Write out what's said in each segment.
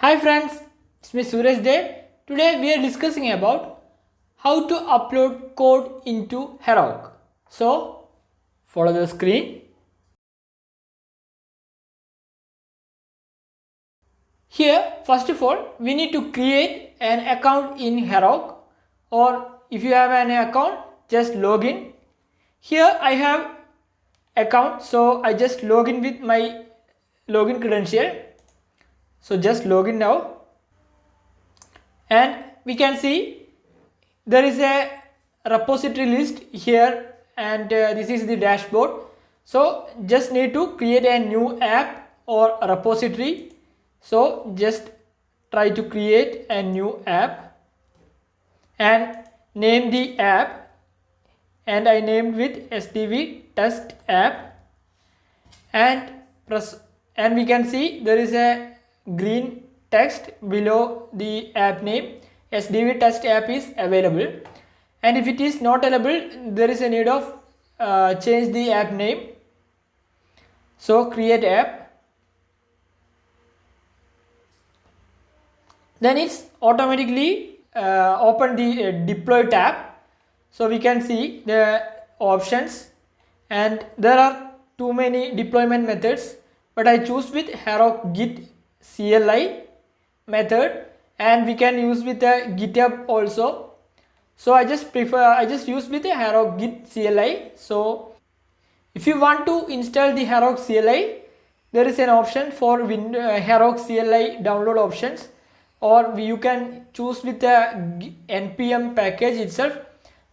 Hi friends, it's me Suresh there. Today we are discussing about how to upload code into Heroku. So follow the screen. Here first of all we need to create an account in Heroku, or if you have an account just log in. Here I have account, so I just log in with my login credential. So just log in now. And we can see there is a repository list here, and this is the dashboard. So just need to create a new app or a repository. So just try to create a new app and name the app, and I named with SDV test app, and press, and we can see there is a green text below the app name. SDV test app is available, and if it is not available there is a need of change the app name. So create app, then it's automatically open the deploy tab. So we can see the options, and there are too many deployment methods, but I choose with Heroku Git CLI method, and we can use with a GitHub also. So I just use with a Heroku Git CLI. So if you want to install the Heroku CLI, there is an option for Heroku CLI download options, or you can choose with the npm package itself,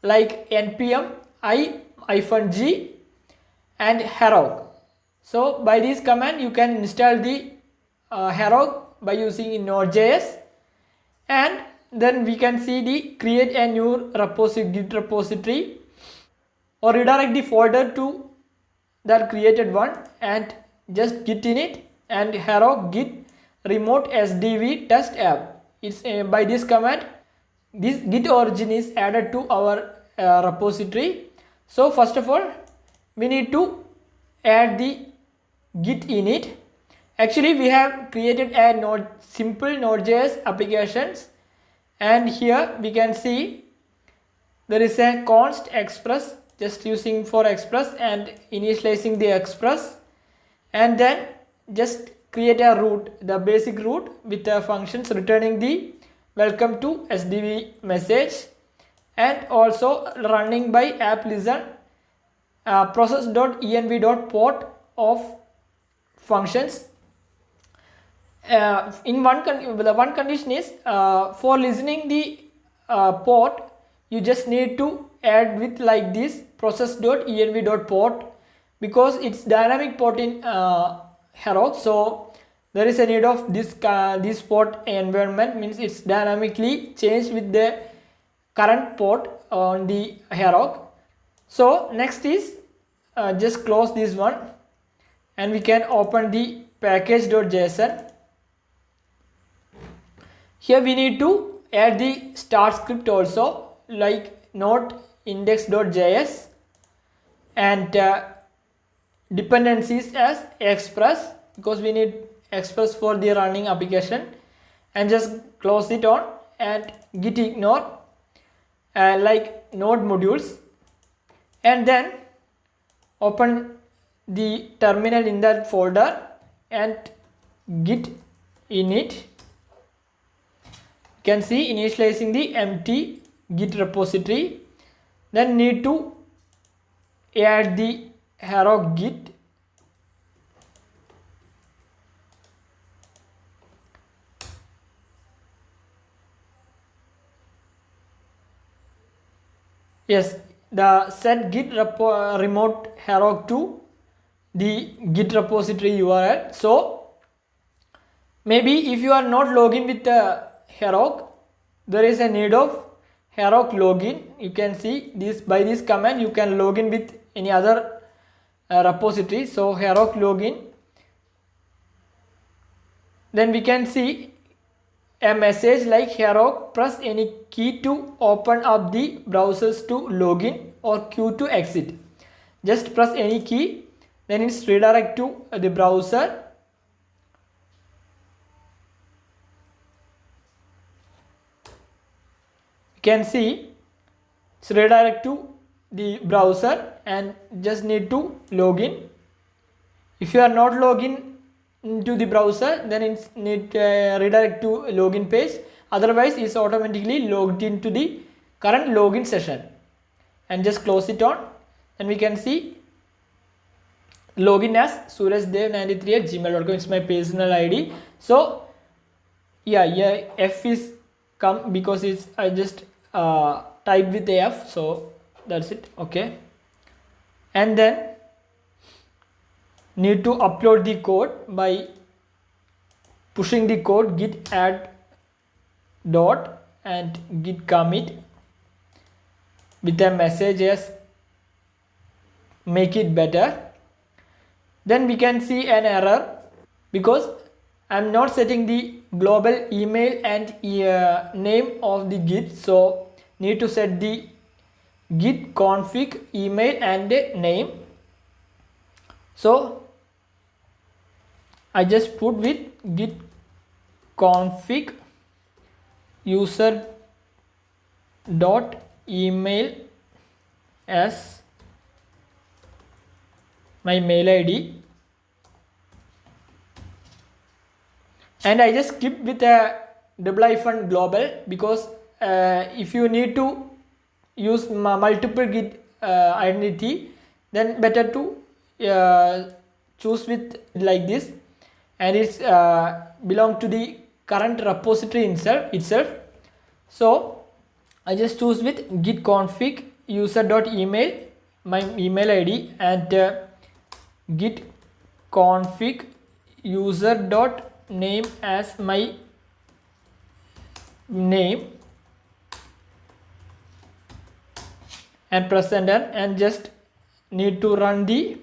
like npm i-g and Heroku. So by this command you can install the Heroku by using Node.js, and then we can see the create a new Git repository, or redirect the folder to that created one and just git in it, and Heroku git remote SDV test app. It's by this command this git origin is added to our repository. So first of all we need to add the git init. Actually we have created a simple Node.js applications, and here we can see there is a const express, just using for express and initializing the express, and then just create a root, the basic root with the functions returning the welcome to SDV message, and also running by app listen process.env.port of functions. The one condition is for listening the port, you just need to add with like this process.env.port, because it's dynamic port in Heroku. So there is a need of this port environment, means it's dynamically changed with the current port on the Heroku. So next is just close this one, and we can open the package.json. Here we need to add the start script also, like node index.js, and dependencies as express, because we need express for the running application, and just close it on, and git ignore like node modules, and then open the terminal in that folder and git init. You can see initializing the empty git repository, then need to add the Heroku git, yes, the set git remote Heroku to the git repository URL. So maybe if you are not logging with the Heroku, there is a need of Heroku login. You can see this by this command you can log in with any other repository. So Heroku login, then we can see a message like Heroku press any key to open up the browsers to login, or Q to exit. Just press any key, then it's redirect to the browser. can see it's redirect to the browser and just need to log in. If you are not login into the browser, then it's need redirect to login page. Otherwise it's automatically logged into the current login session, and just close it on, and we can see login as surajdev93@gmail.com. It's my personal ID. So yeah, F is come because it's I just typed with AF, so that's it. Okay, and then need to upload the code by pushing the code git add dot and git commit with a message as make it better. Then we can see an error because I'm not setting the global email and name of the git, so need to set the git config email and name. So I just put with git config user dot email as my mail ID, and I just keep with a double-hyphen global because if you need to use multiple git identity, then better to choose with like this, and it's belong to the current repository itself. So I just choose with git config user dot email my email ID, and git config user dot name as my name, and press enter, and just need to run the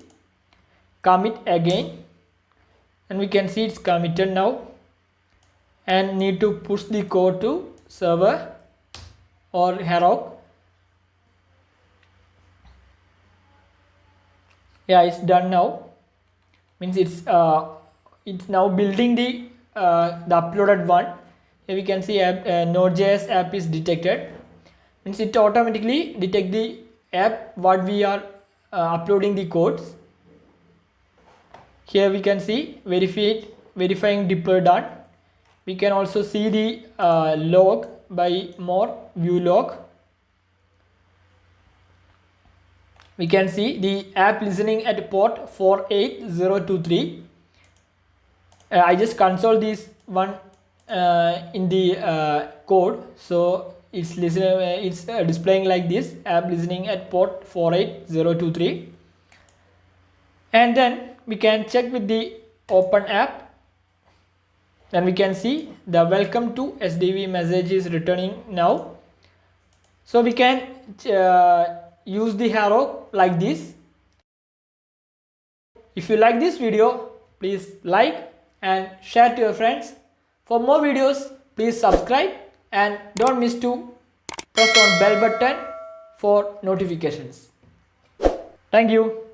commit again, and we can see it's committed now, and need to push the code to server or Heroku. Yeah, it's done now. Means it's now building the uploaded one. Here we can see app, Node.js app is detected. Means it automatically detect the app what we are uploading the codes. Here we can see verifying deploy done. We can also see the log by more view log. We can see the app listening at port 48023. I just console this one in the code, so it's displaying like this, app listening at port 48023. And then we can check with the open app, and we can see the welcome to SDV message is returning now. So we can use the Heroku like this. If you like this video, please like and share to your friends. For more videos, please subscribe and don't miss to press on bell button for notifications. Thank you.